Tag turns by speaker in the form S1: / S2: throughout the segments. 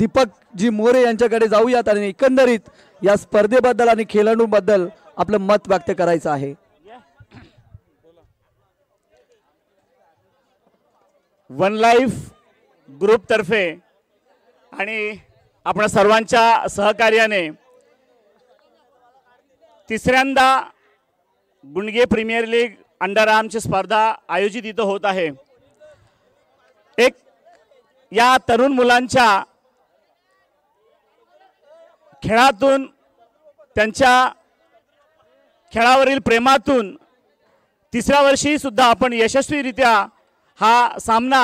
S1: दीपकजी मोरे यांच्याकडे जाऊयात आणि एकंदरीत या स्पर्धेबद्दल आणि खेळाडूंबद्दल आपलं मत व्यक्त करायचं आहे।
S2: वन लाईफ ग्रुप तर्फे आणि आपण सर्वांच्या सहकार्याने तिसऱ्यांदा गुंडगे प्रीमियर लीग अंडर आर्मची स्पर्धा आयोजित इथं होत आहे। एक या तरुण मुलांच्या खेळातून त्यांच्या खेळावरील प्रेमातून तिसऱ्या वर्षी सुद्धा आपण यशस्वीरित्या हा सामना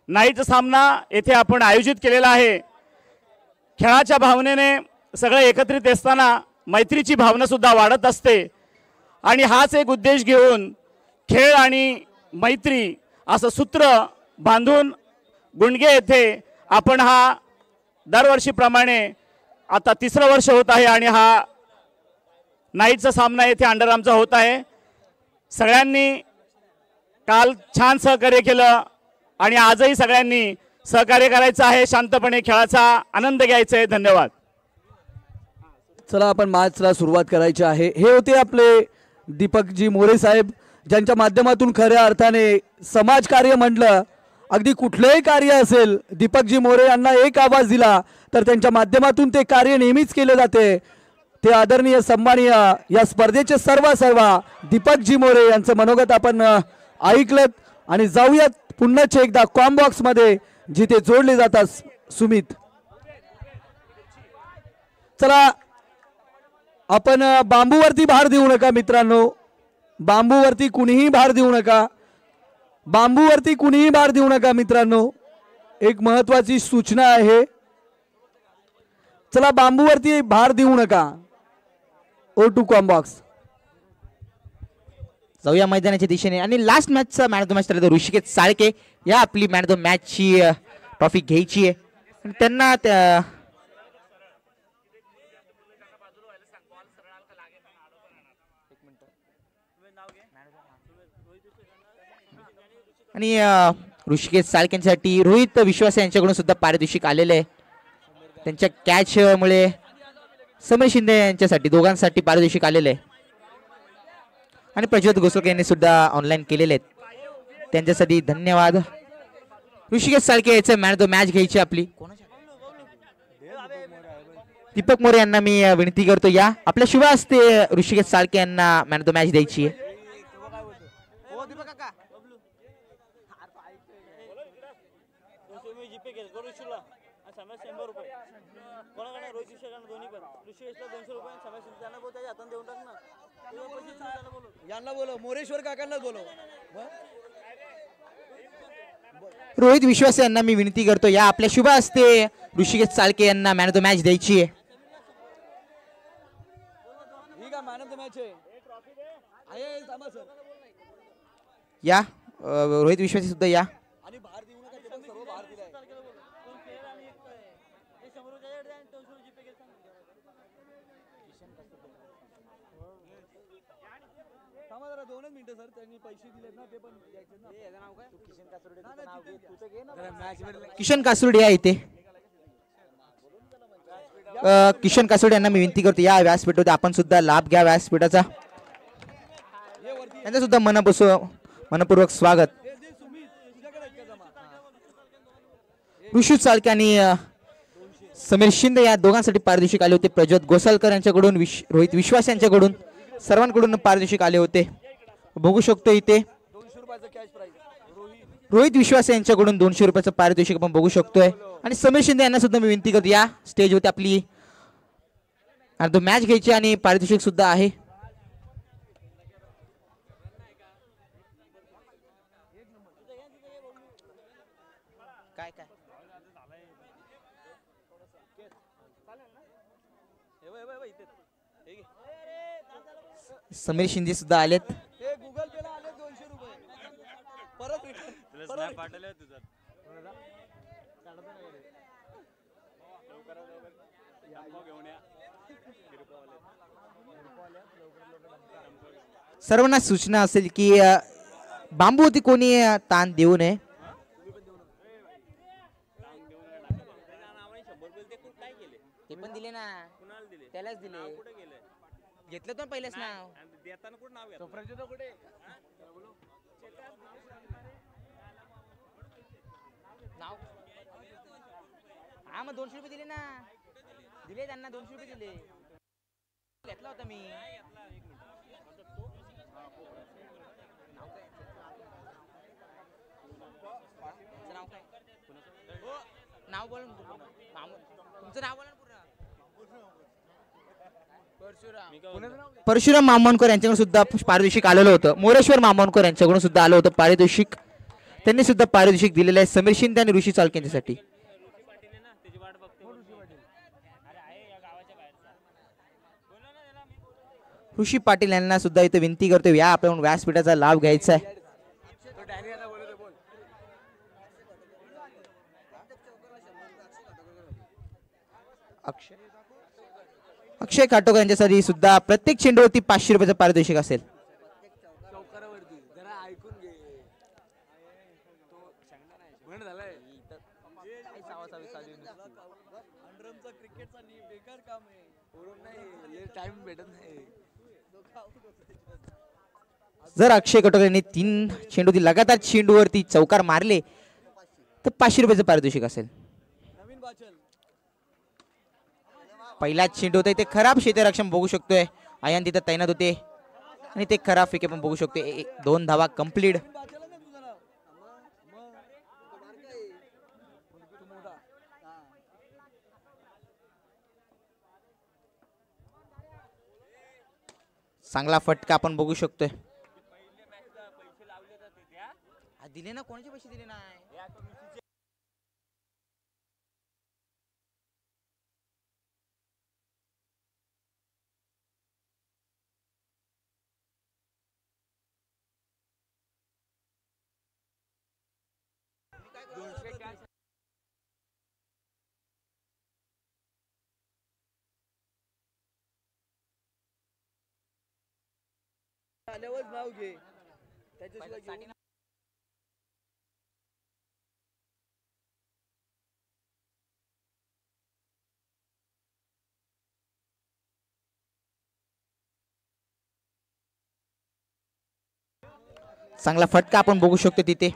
S2: नाईटचा सामना येथे आपण आयोजित केलेला आहे। खेळाच्या भावनेने सगळे एकत्रित असताना मैत्रीची भावना सुद्धा वाढत असते आणि हाच एक उद्देश घेऊन खेळ आणि मैत्री असं सूत्र बांधून गुंडगे येथे आपण हा दरवर्षीप्रमाणे आता तिसरं वर्ष होत आहे आणि हा नाईटचा सामना येथे अंडर आर्मचा होत आहे। सगळ्यांनी काल छान सहकार्य केलं आणि आजही सगळ्यांनी सहकार्य करायचं आहे, शांतपणे खेळाचा आनंद घ्यायचा आहे। धन्यवाद।
S1: चला आपण मॅचला सुरुवात करायची आहे। हे होते आपले दीपकजी मोरे साहेब, ज्यांच्या माध्यमातून खऱ्या अर्थाने समाजकार्य म्हटलं अगदी कुठलेही कार्य असेल दीपकजी मोरे यांना एक आवाज दिला तर त्यांच्या माध्यमातून ते कार्य नेहमीच केले जाते। ते आदरणीय सन्माननीय या स्पर्धेचे सर्व दीपकजी मोरे यांचं मनोगत आपण ऐकलत आणि जाऊयात पुन्हा एकदा कॉम्बॉक्स मध्ये जिथे जोडले जातात सुमित। चला आपण बांबूवरती भार देऊ नका मित्रांनो, बांबूवरती कुणीही भार देऊ नका, बांबूवरती कुणीही भार देऊ नका मित्रांनो, एक महत्त्वाची सूचना आहे। चला बांबूवरती भार देऊ नका। ओ टू कॉम्बॉक्स
S3: जाऊया मैदानाच्या दिशेने आणि लास्ट मॅचचा मॅन ऑफ द मॅच ठरला ऋषिकेश साळके या आपली मॅन ऑफ द मॅचची ट्रॉफी घ्यायची आहे आणि त्यांना आणि ऋषिकेश साळकेंसाठी रोहित विश्वास यांच्याकडून सुद्धा पारितोषिक आलेले आहे। त्यांच्या कॅच मुळे समीर शिंदे यांच्यासाठी दोघांसाठी पारितोषिक आलेले आहे आणि प्रज्वल गोसलकर यांनी सुद्धा ऑनलाईन केलेले आहेत, त्यांच्यासाठी धन्यवाद। ऋषिकेश साळके याचे मॅन ऑफ द मॅच घ्यायची आपली दीपक मोरे यांना मी विनंती करतो या आपल्या शुभ हस्ते ऋषिकेश साळके यांना मॅन ऑफ द मॅच द्यायची आहे। रोहित विश्वास यांना मी विनंती करतो या आपल्या शुभ हस्ते ऋषिकेश साळके यांना मॅन ऑफ द मॅच द्यायची आहे। या रोहित विश्वास सुद्धा या किशन कासुर्डे या इथे किशन कासुर्डे यांना मी विनंती करतो या व्यासपीठावर आपण सुद्धा लाभ घ्या व्यासपीठाचा, यांचा सुद्धा मनपूर्वक स्वागत। ऋषिकेश साळके आणि समीर शिंदे या दोघांसाठी पारितोषिक आले होते। प्रज्वल गोसलकर यांच्याकडून रोहित विश्वास यांच्याकडून सर्वांकडून पारितोषिक आले होते, बघू शकतो इथे रोहित विश्वास यांच्याकडून 200 रुपयाचं पारितोषिक आपण बघू शकतोय आणि समीर शिंदे यांना सुद्धा मी विनंती करतो या स्टेज होती आपली मॅच घ्यायची आणि पारितोषिक सुद्धा आहे। काय काय समीर शिंदे सुद्धा आलेत। सर्वांना सूचना असेल की बांबूवरती कोणी ताण देऊ नये। ते पण दिले ना त्यालाच दिले घेतलं तर पहिलेच नाव नाव हा मग 200 रुपये दिले ना दिले त्यांना 200 रुपये दिले घेतला होता मी नाव बोला तुमचं नाव बोला परशुराम मामोनकर यांच्याकडून सुद्धा पारितोषिक आलेलं होतं मोरेश्वर मामोनकर यांच्याकडून सुद्धा आलं होतं पारितोषिक त्यांनी सुद्धा पारितोषिक दिलेलं आहे समीर शिंदे आणि ऋषी चालके यांच्यासाठी ऋषी पाटील यांना सुद्धा इथे विनंती करतो या आपण व्यासपीठाचा लाभ घ्यायचा आहे अक्षय काटोकर यांच्यासाठी सुद्धा प्रत्येक चेंडूवरती 500 रुपयाचं पारितोषिक असेल जर अक्षय काटोकर यांनी 3 चेंडूवरती लगातार चेंडूवरती चौकार मारले तर 500 रुपयाचं पारितोषिक असेल पहिला चेंडू होता इथे खराब क्षेत्ररक्षण बघू शकतोय आयन तिथे तैनात होते आणि ते खराब फेके पण बघू शकतोय 2 धावा कंप्लीट चांगला फटका आपण बघू शकतोय दिले ना कोणाचे पैसे दिले नाही
S1: नाव घे त्याच्याशिवाय
S3: चांगला फटका आपण बघू शकतो तिथे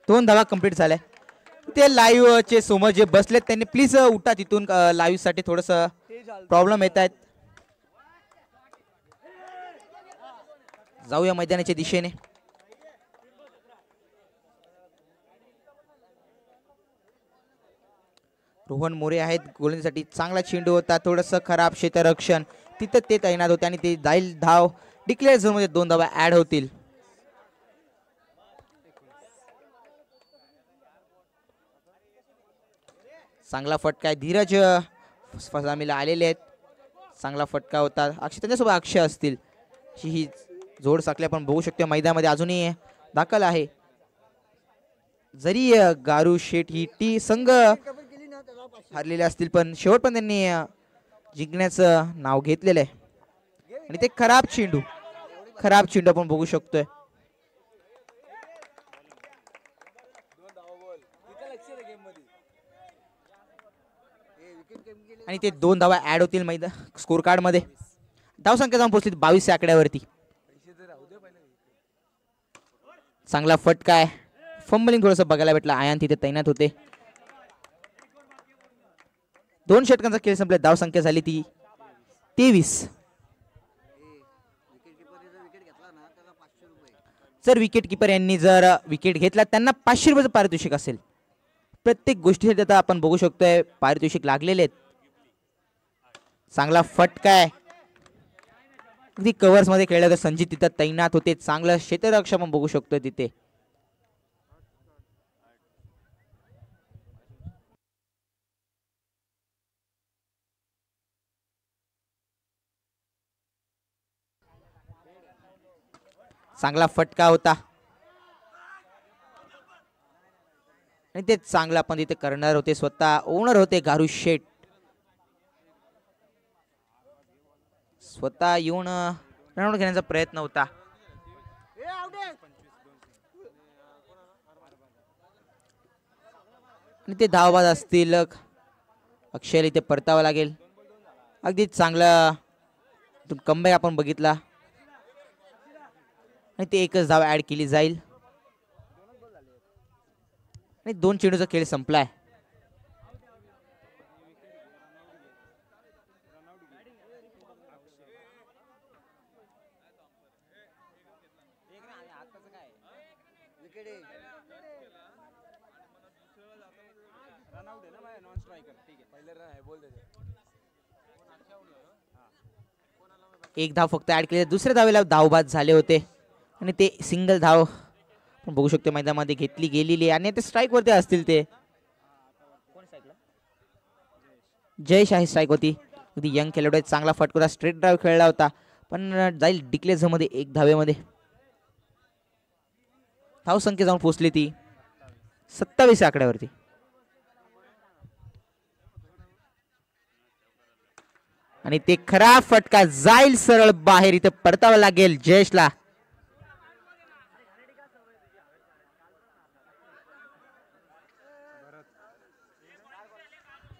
S3: 2 धावा कंप्लीट झाल्या ते लाईव्ह चे समोर जे बसलेत त्यांनी प्लीज उठा तिथून लाईव्ह साठी थोडस प्रॉब्लेम येत आहेत जाऊया मैदानाच्या दिशेने रोहन मोरे आहेत गोलंदाजीसाठी चांगला चेंडू होता थोडस खराब क्षेत्ररक्षण तिथं ते तैनात होते आणि ते जाईल धाव डिक्लेअर झोन मध्ये 2 धावा ऍड होतील चांगला फटका आहे धीरज फसामीला आलेले आहेत चांगला फटका होता अक्षय त्यांच्यासोबत अक्षय असतील ही जोड साखळी आपण बघू शकतो मैदानामध्ये अजूनही दाखल आहे जरी गारू शेठ ही टी संघ हरलेले असतील पण शेवट पण त्यांनी जिंकण्याचं नाव घेतलेलं आहे आणि ते खराब चेंडू आपण बघू शकतोय आणि ते 2 धावा ऍड होतील मैदान स्कोर कार्ड मध्ये धाव संख्या जाऊन पोहोचली 22 आकड्यावरती चांगला फटका आहे फंबलिंग थोडस बघायला भेटला आयान तिथे तैनात होते 2 षटकांचा खेळ संपला धाव संख्या झाली ती 23 जर विकेट किपर यांनी जर विकेट घेतला त्यांना 500 रुपयाचं पारितोषिक असेल प्रत्येक गोष्टीसाठी आता आपण बघू शकतोय पारितोषिक लागलेले आहेत चांगला फटका आहे अगदी कव्हर्स मध्ये खेळला तर संजित तिथं तैनात होते चांगलं क्षेत्ररक्षण आपण बघू शकतोय तिथे चांगला फटका होता आणि ते चांगलं आपण तिथे करणार होते स्वतः ओनर होते गारू शेठ स्वतः येऊन रनआउट घेण्याचा प्रयत्न होता आणि ते धावबाज असतील अक्षयला इथे परतावं लागेल. अगदी चांगला कमबॅक आपण बघितला आणि ते एकच धाव ऍड केली जाईल आणि 2 चेंडूचा खेळ संपलाय. एक धाव फक्त ऍड केली. दुसऱ्या धावेला धावबाद झाले होते आणि ते सिंगल धाव आपण बघू शकतो मैदानामध्ये घेतली गेलेली आणि ते स्ट्राईक वरती असतील. ते जयेश आहे स्ट्राईक होती. अगदी यंग खेळाडू चांगला फटका स्ट्रेट ड्राईव्ह खेळला होता पण जाईल डिक्लेअर मध्ये 1 धावेमध्ये. धाव संख्या जाऊन पोहोचली ती 27 आकड्यावरती. आणि ते खरा फटका जाईल सरळ बाहेर. इथे परतावा लागेल जयेशला.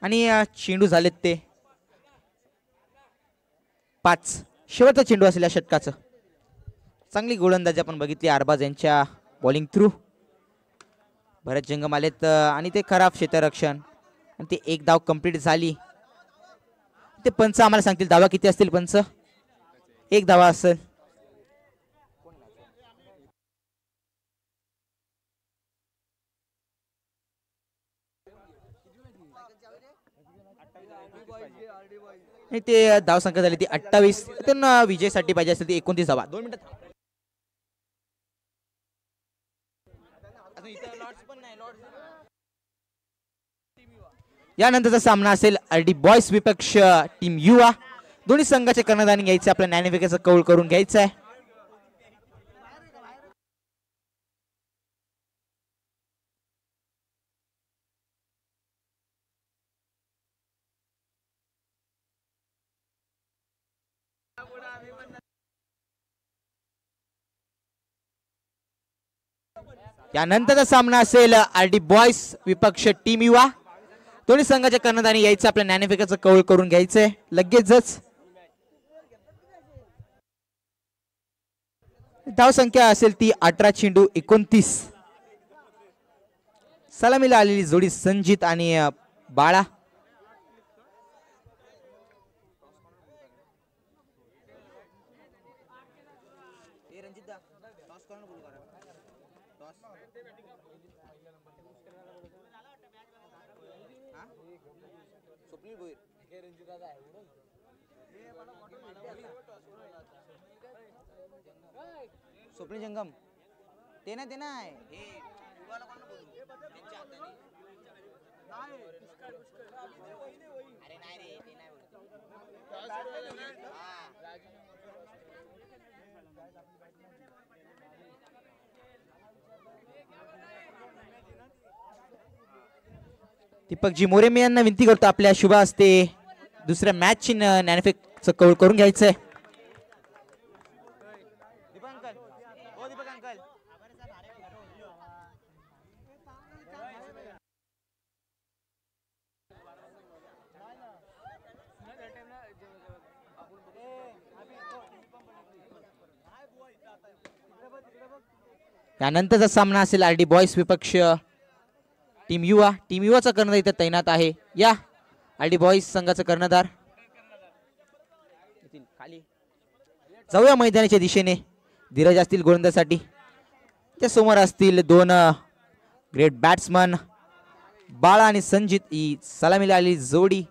S3: आणि चेंडू झालेत ते 5. शेवटचा चेंडू असेल या षटकाचं. चांगली गोलंदाजी आपण बघितली अरबाज यांच्या बॉलिंग थ्रू. भरत जंगम आलेत आणि ते खराब क्षेत्ररक्षण आणि ते 1 धाव कंप्लीट झाली. ते पंच आम्हाला सांगतील धावा किती असतील. पंच 1 धावा असेल. आणि ते धाव संख्या झाली ती 28. पण विजयसाठी पाहिजे असेल ती 29 धावा. 2 मिनिटं यानंतरचा सामना असेल आरडी बॉयज विपक्ष टीम युवा. दोन्ही संघाचे कर्णधार घ्यायचे आपल्या ज्ञानविकाचा कौल करून घ्यायचा आहे. यानंतरचा सामना असेल आरडी बॉयज विपक्ष टीम युवा. दोन्ही संघाच्या कर्णधारी यायचं आपल्या ज्ञानविकाचं कौल करून घ्यायचंय लगेचच. धाव संख्या असेल ती 18 चेंडू 29. सलामीला आलेली जोडी संजित आणि बाळा. स्वप्नील जंगम ते नाही दीपकजी मोरे मी यांना विनंती करतो आपल्या शुभ हस्ते दुसऱ्या मॅचची ज्ञानफेकचं कौल करून घ्यायचंय. यानंतरचा सामना असेल आरडी बॉयज विपक्ष टीम युवा. टीम युवाचा कर्णधार इथे तैनात आहे. या आरडी बॉयज संघाचा कर्णधार खाली जाऊया मैदानाच्या दिशेने. धीरज असतील गोलंदाजीसाठी. त्या समोर असतील 2 ग्रेट बॅट्समन बाळा आणि संजित. ही सलामीला आलेली जोडी.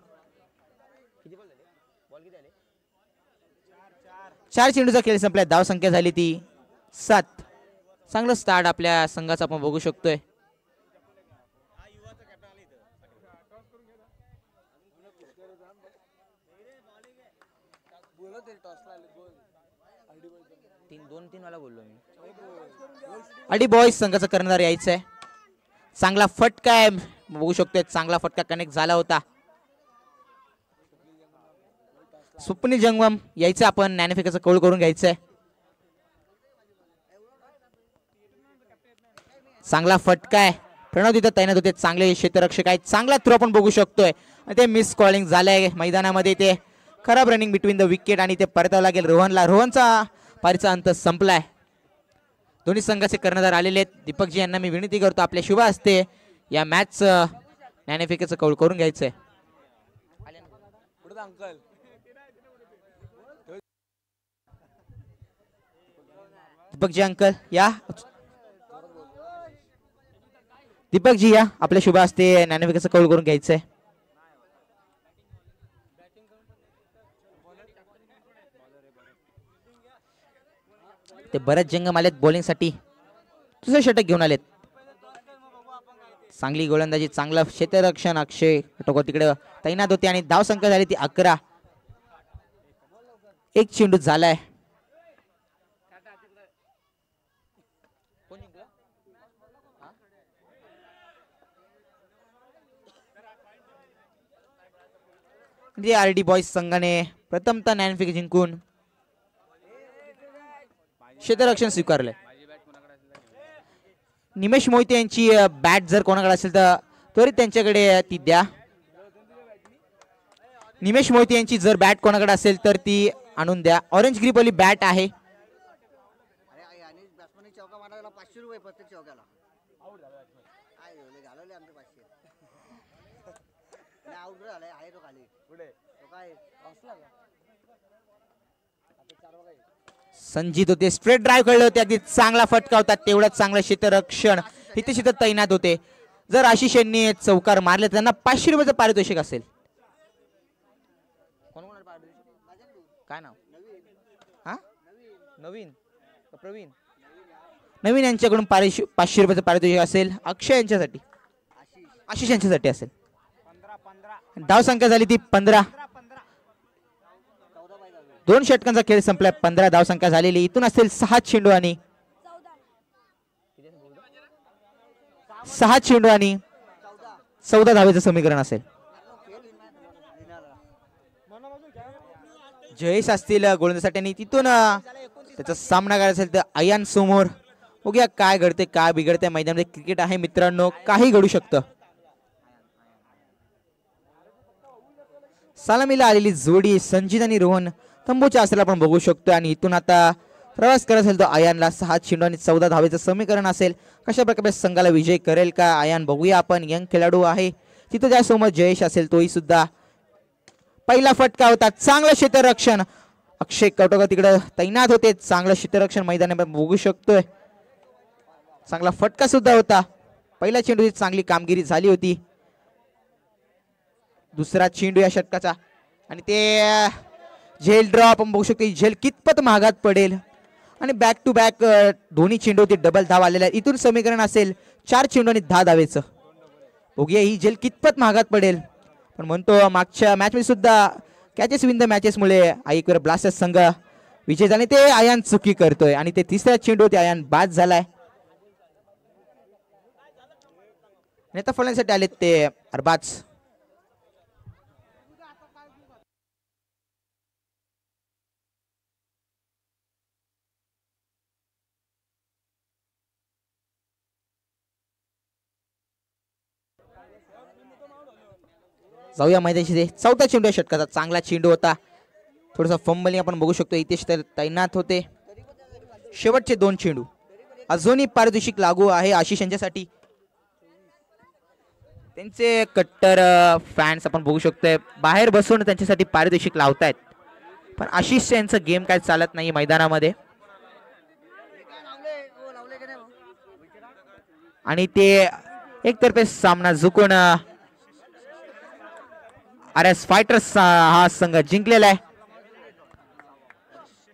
S3: 4 चेंडूचा खेळ संपलाय. धाव संख्या झाली ती 7. चांगलं स्टार्ट आपल्या संघाचा आपण बघू शकतोय. आरडी बॉयज संघाचा कर्णधार यायचा आहे. चांगला फटका आहे बघू शकतोय. चांगला फटका कनेक्ट झाला होता. स्वप्नील जंगम यायचं आपण ज्ञानफेकाचा कौल करून घ्यायचंय. चांगला फटका आहे प्रणव तिथं तैनात होते. चांगले क्षेत्ररक्षक आहेत. चांगला थ्रो आपण बघू शकतोय. ते मिस कॉलिंग झालंय मैदानामध्ये. ते खराब रनिंग बिटवीन द विकेट आणि ते परतावं लागेल रोहनला. रोहनचा पारीचा अंत संपलाय. दोन्ही संघाचे कर्णधार आलेले आहेत. दीपकजी यांना मी विनंती करतो आपल्या शुभ हस्ते या मॅच नाणेफेकीचं कौल करून घ्यायचंय. दीपकजी अंकल या. दीपकजी या आपल्या शुभ हस्ते नाणेफेकीचं कौल करून घ्यायचंय. ते बरेच जंगम आलेत बॉलिंगसाठी. दुसरे षटक घेऊन आलेत. चांगली गोलंदाजी, चांगलं क्षेत्ररक्षण. अक्षय टोको तिकडे तैनात होते आणि धाव संख्या झाली ती 11. एक चेंडू झालाय. RD बॉयज संघाने प्रथमतः नाणेफेक जिंकून क्षेत्ररक्षण स्वीकारले. निमेश मोहिते यांची बॅट जर कोणाकडे असेल तर त्वरित त्यांच्याकडे ती द्या. निमेश मोहिते यांची जर बॅट कोणाकडे असेल तर ती आणून द्या. ऑरेंज ग्रीप वाली बॅट आहे. संजीत होते. स्ट्रेट ड्राईव्ह खेळले होते. अगदी चांगला फटका होता. तेवढंच चांगलं क्षेत्ररक्षण इथे तैनात होते. जर आशिष यांनी चौकार मारले तर त्यांना 500 रुपयाचं पारितोषिक असेल. काय नाव? हा नवीन प्रवीण नवीन यांच्याकडून 500 रुपयाचं पारितोषिक असेल. अक्षय यांच्यासाठी, आशिष यांच्यासाठी असेल. धाव संख्या झाली ती 15. 2 षटकांचा खेळ संपलाय. 15 धाव संख्या झालेली. इथून असेल 6 चेंडू आणि 14 धावेचं समीकरण असेल. जयेश असतील गोलंदाजीसाठी आणि तिथून त्याचा सामना करायचा असेल तर अयान समोर. बघूया काय घडते काय बिघडते. मैदानामध्ये क्रिकेट आहे मित्रांनो, काही घडू शकतं. सलामीला आलेली जोडी संजीत आणि रोहन तंबूच्या असलेला आपण बघू शकतो. आणि इथून आता प्रवास करत असेल तो अयानला. 6 चेंडू आणि 14 धावेचं समीकरण असेल. कशा प्रकारे संघाला विजय करेल का अयान बघूया आपण. यंग खेळाडू आहे तिथं. ज्यासोबत जयेश असेल तोही सुद्धा. पहिला फटका होता. चांगलं क्षेत्ररक्षण. अक्षय कटोका तिकडे तैनात होते. चांगलं क्षेत्ररक्षण मैदानात बघू शकतोय. चांगला फटका सुद्धा होता. पहिल्या चेंडूची चांगली कामगिरी झाली होती. दुसरा चेंडू या षटकाचा आणि ते झेल ड्रॉप आपण बघू शकतो. झेल कितपत महागात पडेल. आणि बॅक टू बॅक दोन्ही चेंडू ते डबल धाव आलेला आहे. इथून समीकरण असेल 4 चेंडू आणि 10 धावेचं. बघूया ही झेल कितपत महागात पडेल. पण म्हणतो मागच्या मॅच मध्ये सुद्धा कॅचेस विन द मॅचेस मुळे आईकर ब्लास्टर्स संघ विजय झाले. ते अयान चुकी करतोय आणि ते तिसऱ्या चेंडू ते अयान बाद झालाय. नेता फलंदाजीसाठी आलेत ते अरबाज. जाऊया मैदानाशी. 4था चेंडू षटकाचा चांगला चेंडू होता. थोडासा फंबलिंग आपण बघू शकतो. इथे तैनात होते. शेवटचे 2 चेंडू. अजूनही पारितोषिक लागू आहे आशिष यांच्यासाठी. त्यांचे कट्टर फॅन्स आपण बघू शकतोय बाहेर बसून त्यांच्यासाठी पारितोषिक लावतायत. पण आशिष यांचं गेम काय चालत नाही मैदानामध्ये. आणि ते एकतर्फे सामना जिंकून RS फायटर्स हा संघ जिंकलेला आहे.